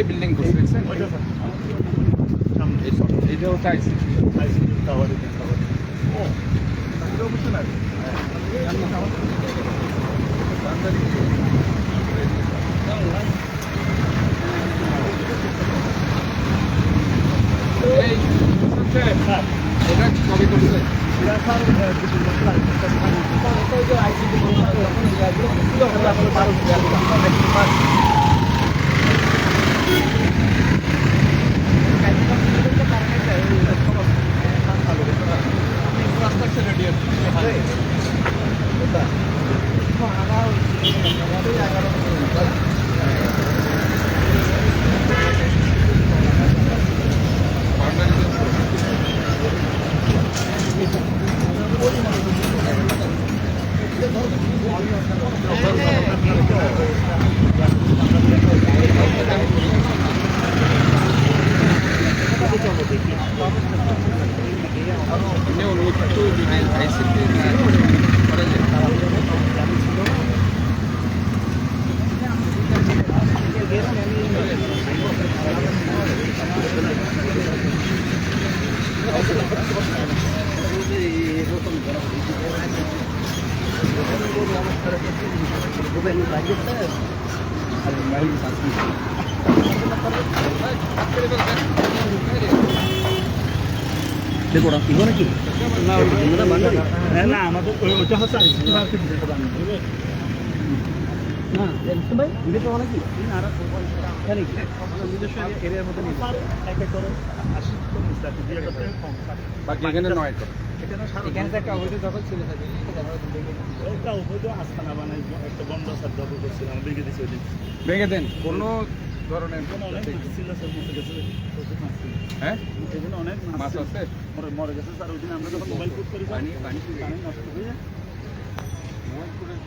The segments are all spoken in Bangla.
জায়গায় বিল্ডিং করছে দেখছেন? এটা হচ্ছে আইসিটি টাওয়ার। ও এটা কবে করছে? আমাদের হচ্ছে একটা অবৈধ দখল ছিল, একটা অবৈধ আস্তানা বানাই একটা বন্ধ দখল করছিলাম, ভেঙে দেন। কোনো ধরনের হ্যাঁ অনেক মাছ আছে মরে গেছে স্যার। ওই দিন আমরা যখন মোবাইল ফুট করি পানি নষ্ট হয়ে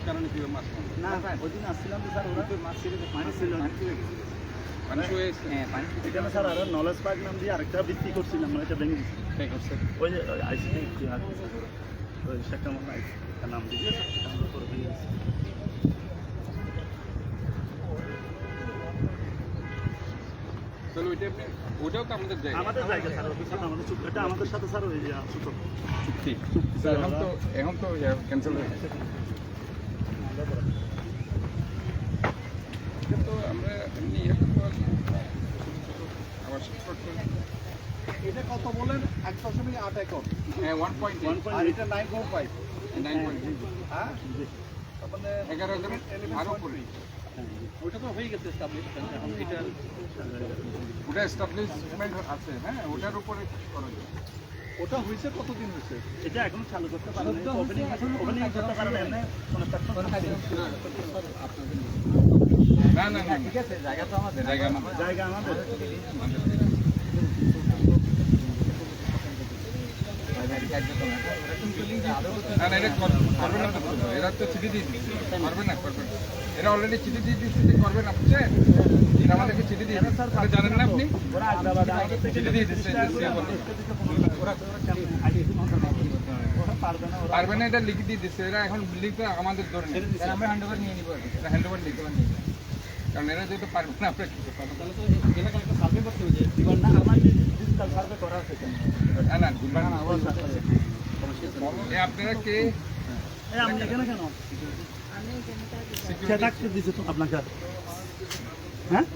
কারণে কি মাছ না ওই দিন আসছিলাম তো স্যার, ওরা তো মাছ ছিল, পানি ছিল, এখানে স্যার আরো নলেজ পার্ক নাম দিয়ে আরেকটা বৃত্তি করছিলাম, মানে এটা ভেঙে দিচ্ছি। ওই যে আইসিটি সেটা নাম দিয়ে ওটাও তো আমাদের জায়গা, স্যার, এটা আমাদের সাথে স্যার ওই চুক্তি এখন তো ক্যান্সেল হয়ে গেছে। তো আমরা এমনি আবার এটা কত বলেন? 1.8 একর, হ্যাঁ 1.1, আর এটা 9.5, 9.5, হ্যাঁ তারপরে 11,000 আরো করে। ওটা তো হয়ে গেছে এস্টাবলিশমেন্ট, এখন এটা ওটা এস্টাবলিশমেন্ট আছে, হ্যাঁ ওটার উপরে করা যায়। ওটা হয়েছে কতদিন হয়েছে? এটা এখনো চালু করতে পারেন, ওপেনিং করতে পারেন না না না ঠিক আছে, জায়গা তো আমাদের, জায়গা আমাদের। না না এটা করবে না, এরা তো চিঠি দিয়ে দিচ্ছে, করবে না এরা অলরেডি চিঠি দিয়ে দিচ্ছে যে করবে না, বুঝছেন? এরা আমাদেরকে চিঠি দিয়ে দিচ্ছে, জানেন না আপনি? চিঠি দিয়ে দিচ্ছে, পারবে না, এটা লিখে দিয়ে দিচ্ছে। এরা এখন লিখতে আমাদের ধরে আমরা হ্যান্ডওভার নিয়ে নিবো, এটা হ্যান্ডওভার লিখতে পারি, কারণ এরা যেহেতু পারবে না আমরা কি করতে পারবো। তাহলে তো এলাকা একটা সার্ভে করতে হবে, না আমার ডিজিটাল সার্ভে করা আছে না আপনারা কে এখানে কেন থাকতে দিচ্ছে তো আপনাকে? হ্যাঁ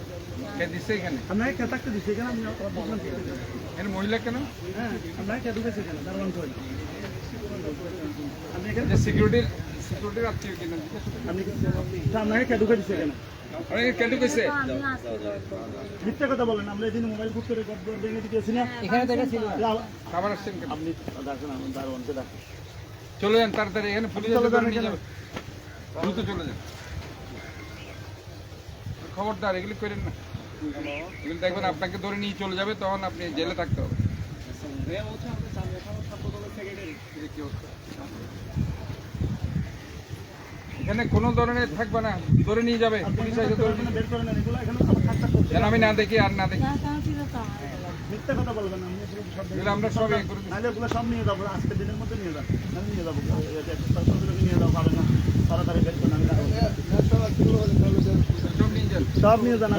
কে দিচ্ছে এখানে? আপনাকে কে থাকতে দিচ্ছে এখানে? এখানে মহিলা কেন? হ্যাঁ আপনাকে কে ঢুকেছে এখানে? আপনি এখানে সিকিউরিটির আত্মীয় কিনা আপনি আপনাকে কে ঢুকে দিচ্ছে এখানে? মিথ্যা কথা বলেন। আমরা এদিন মোবাইল ফুট করে ভেঙে দিয়েছি না, এখানে দেখেছিল খাবার আসছেন। আপনি চলে যান তাড়াতাড়ি, এখানে পুলিশ দ্রুত চলে যান, খবরদার এগুলি করেন না। এগুলি দেখবেন আপনাকে ধরে নিয়ে চলে যাবে, তখন আপনি জেলে থাকতে হবে। এখানে কোনো ধরনের থাকবে না, ধরে নিয়ে যাবে পুলিশ এসে ধরে যেন আমি না দেখি আর না দেখি। মিথ্যা কথা বলবেন না, আমরা সব সব নিয়ে যাবো, আজকের দিনের মধ্যে নিয়ে যাবো, আমি নিয়ে যাবো, নিয়ে যাবো, পাবে না তাড়াতাড়ি বের করেন, সব নিয়ে যান, সব নিয়ে যান।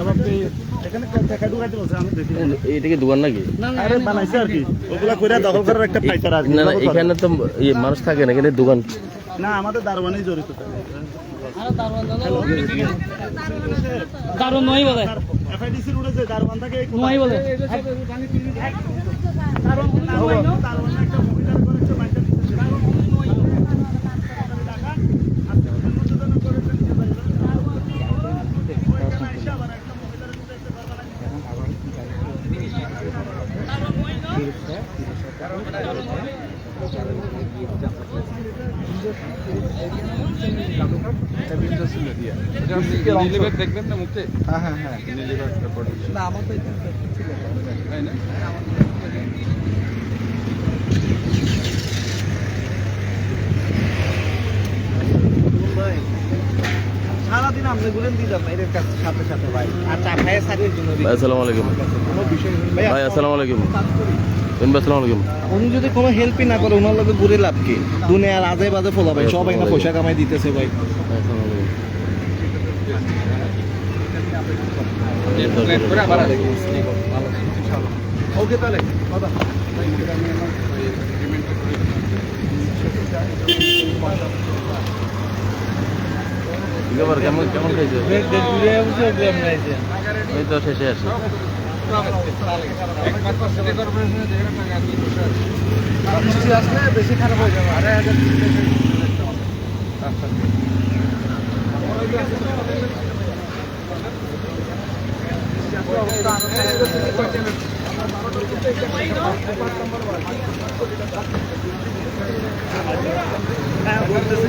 এখানে দেখা ঢুকাইতে বলছে আমি দেখি এটা কি দোকান নাকি? আরে বানাইছে আর কি ওগুলা কইরা দখল করার একটা পাইকার আর কি না না এখানে তো মানুষ থাকে না, এখানে দোকান। না আমাদের দারোয়ানই জড়িত থাকে দারুণ নয় বলে এফআইডিসি রোডে যে দারোয়ান থাকে নয় বলে দারোয়ান একটা মহিলার করে একটা বাইকটা দিতেছে দেখবেন না মুখে? হ্যাঁ হ্যাঁ হ্যাঁ না আমার তো তাই না সারাদিন আপনি ঘুরেন দিলাম না এর কাছে সাথে সাথে ভাই আর চা খায় সারির জন্য ভাই আসসালামু আলাইকুম। কোনো বিষয় ভাই আসসালামু আলাইকুম। আসসালামু আলাইকুম। উনি যদি কোনো হেল্পই না করে ওনার লগে ঘুরে লাভ কি? দুনিয়ার আজে বাজে ফলা ভাই সবাই না পয়সা কামাই দিতেছে ভাই। ওকে তাহলে কেমন কেমন খাইছে? এই তো শেষে আসি। আসলে বেশি খারাপ হয়ে যাবে। হ্যাঁ বলতেছি